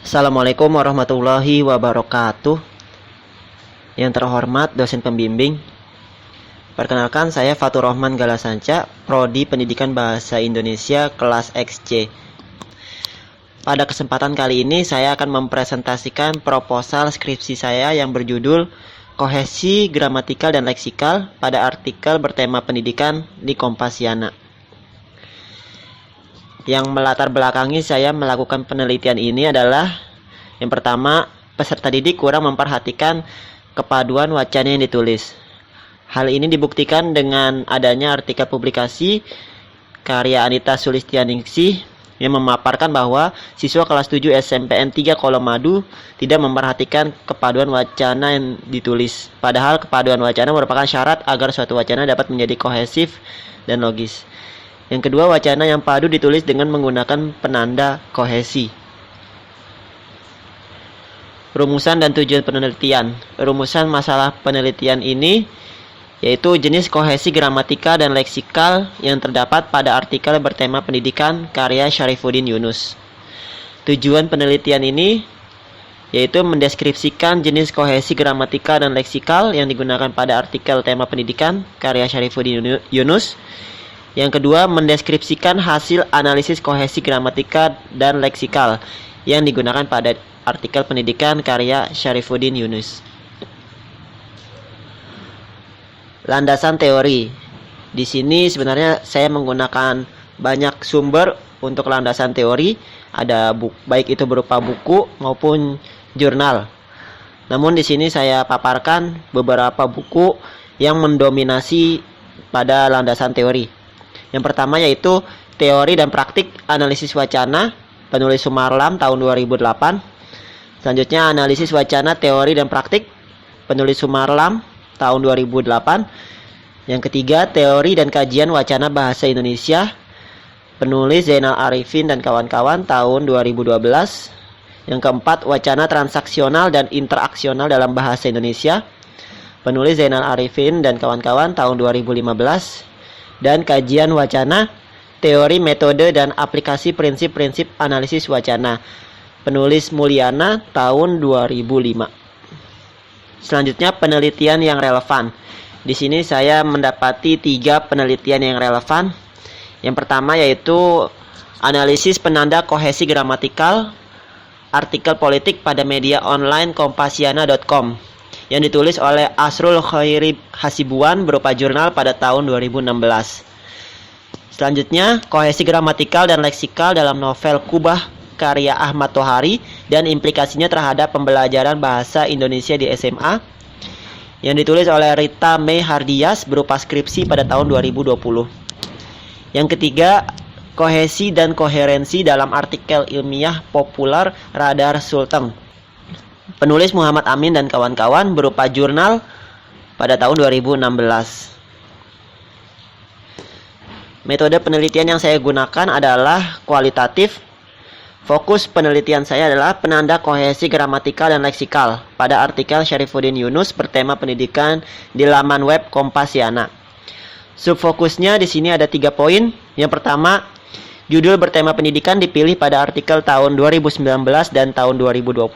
Assalamualaikum warahmatullahi wabarakatuh. Yang terhormat dosen pembimbing, perkenalkan saya Fatur Rahman Galasanca, Prodi Pendidikan Bahasa Indonesia kelas XC. Pada kesempatan kali ini saya akan mempresentasikan proposal skripsi saya yang berjudul Kohesi Gramatikal dan Leksikal pada artikel bertema pendidikan di Kompasiana. Yang melatar belakangi saya melakukan penelitian ini adalah yang pertama, peserta didik kurang memperhatikan kepaduan wacana yang ditulis. Hal ini dibuktikan dengan adanya artikel publikasi karya Anita Sulistianingsih yang memaparkan bahwa siswa kelas 7 SMPN 3 Kolomadu tidak memperhatikan kepaduan wacana yang ditulis. Padahal kepaduan wacana merupakan syarat agar suatu wacana dapat menjadi kohesif dan logis. Yang kedua, wacana yang padu ditulis dengan menggunakan penanda kohesi. Rumusan dan tujuan penelitian. Rumusan masalah penelitian ini yaitu jenis kohesi gramatikal dan leksikal yang terdapat pada artikel bertema pendidikan karya Syarifuddin Yunus. Tujuan penelitian ini yaitu mendeskripsikan jenis kohesi gramatikal dan leksikal yang digunakan pada artikel tema pendidikan karya Syarifuddin Yunus. Yang kedua, mendeskripsikan hasil analisis kohesi gramatikal dan leksikal yang digunakan pada artikel pendidikan karya Syarifuddin Yunus. Landasan teori. Di sini sebenarnya saya menggunakan banyak sumber untuk landasan teori, ada baik itu berupa buku maupun jurnal. Namun di sini saya paparkan beberapa buku yang mendominasi pada landasan teori. Yang pertama yaitu Teori dan Praktik Analisis Wacana, penulis Sumarlam tahun 2008. Selanjutnya Analisis Wacana, Teori dan Praktik, penulis Sumarlam tahun 2008. Yang ketiga Teori dan Kajian Wacana Bahasa Indonesia, penulis Zainal Arifin dan kawan-kawan tahun 2012. Yang keempat Wacana Transaksional dan Interaksional dalam Bahasa Indonesia, penulis Zainal Arifin dan kawan-kawan tahun 2015. Dan Kajian Wacana, Teori, Metode, dan Aplikasi Prinsip-Prinsip Analisis Wacana, penulis Mulyana tahun 2005. Selanjutnya penelitian yang relevan. Di sini saya mendapati 3 penelitian yang relevan. Yang pertama yaitu analisis penanda kohesi gramatikal artikel politik pada media online kompasiana.com yang ditulis oleh Asrul Khairi Hasibuan berupa jurnal pada tahun 2016. Selanjutnya, kohesi gramatikal dan leksikal dalam novel Kubah karya Ahmad Tohari dan implikasinya terhadap pembelajaran bahasa Indonesia di SMA yang ditulis oleh Rita May Hardias berupa skripsi pada tahun 2020. Yang ketiga, kohesi dan koherensi dalam artikel ilmiah populer Radar Sulteng, penulis Muhammad Amin dan kawan-kawan berupa jurnal pada tahun 2016. Metode penelitian yang saya gunakan adalah kualitatif. Fokus penelitian saya adalah penanda kohesi gramatikal dan leksikal pada artikel Syarifuddin Yunus bertema pendidikan di laman web Kompasiana. Subfokusnya di sini ada 3 poin. Yang pertama, judul bertema pendidikan dipilih pada artikel tahun 2019 dan tahun 2020.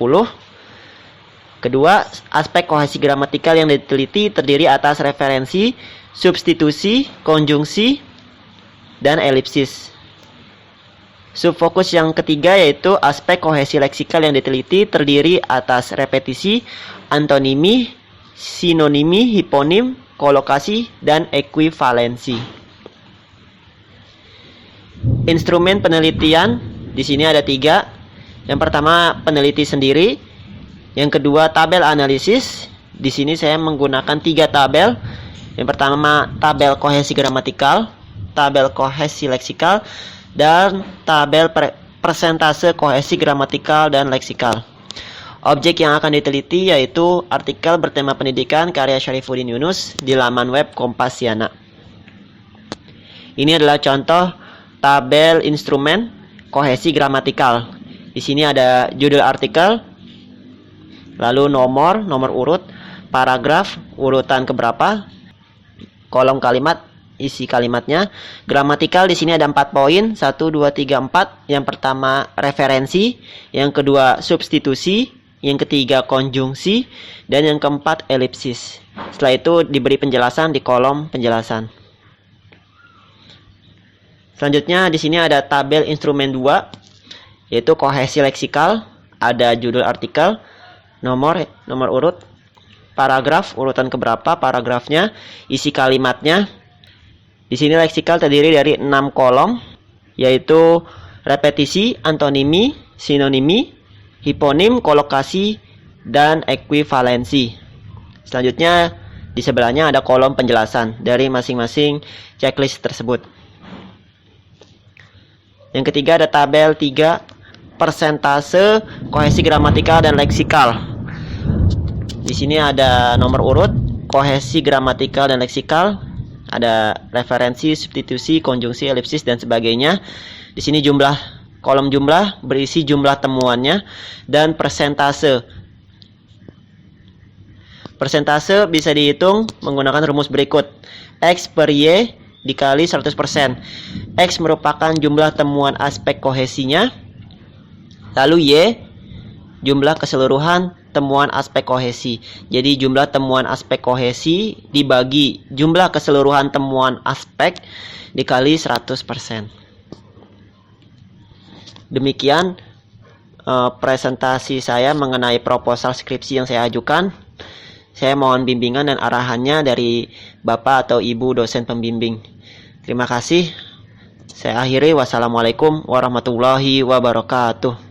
Kedua, aspek kohesi gramatikal yang diteliti terdiri atas referensi, substitusi, konjungsi, dan elipsis. Subfokus yang ketiga yaitu aspek kohesi leksikal yang diteliti terdiri atas repetisi, antonimi, sinonimi, hiponim, kolokasi, dan ekuivalensi. Instrumen penelitian di sini ada 3. Yang pertama, peneliti sendiri. Yang kedua, tabel analisis. Di sini saya menggunakan 3 tabel. Yang pertama, tabel kohesi gramatikal, tabel kohesi leksikal, dan tabel persentase kohesi gramatikal dan leksikal. Objek yang akan diteliti yaitu artikel bertema pendidikan karya Syarifuddin Yunus di laman web Kompasiana. Ini adalah contoh tabel instrumen kohesi gramatikal. Di sini ada judul artikel, lalu nomor urut, paragraf, urutan keberapa, kolom kalimat, isi kalimatnya. Gramatikal di sini ada 4 poin, 1 2 3 4. Yang pertama referensi, yang kedua substitusi, yang ketiga konjungsi, dan yang keempat elipsis. Setelah itu diberi penjelasan di kolom penjelasan. Selanjutnya di sini ada tabel instrumen 2, yaitu kohesi leksikal, ada judul artikel, nomor urut, paragraf, urutan keberapa paragrafnya, isi kalimatnya. Di sini leksikal terdiri dari 6 kolom, yaitu repetisi, antonimi, sinonimi, hiponim, kolokasi, dan ekuivalensi. Selanjutnya di sebelahnya ada kolom penjelasan dari masing-masing checklist tersebut. Yang ketiga ada tabel 3, persentase kohesi gramatikal dan leksikal. Di sini ada nomor urut, kohesi gramatikal dan leksikal, ada referensi, substitusi, konjungsi, elipsis, dan sebagainya. Di sini kolom jumlah berisi jumlah temuannya dan persentase. Persentase bisa dihitung menggunakan rumus berikut. X per Y dikali 100%. X merupakan jumlah temuan aspek kohesinya, lalu Y jumlah keseluruhan temuan aspek kohesi. Jadi jumlah temuan aspek kohesi dibagi jumlah keseluruhan temuan aspek dikali 100%. Demikian presentasi saya mengenai proposal skripsi yang saya ajukan. Saya mohon bimbingan dan arahannya dari Bapak atau Ibu dosen pembimbing. Terima kasih. Saya akhiri. Wassalamualaikum warahmatullahi wabarakatuh.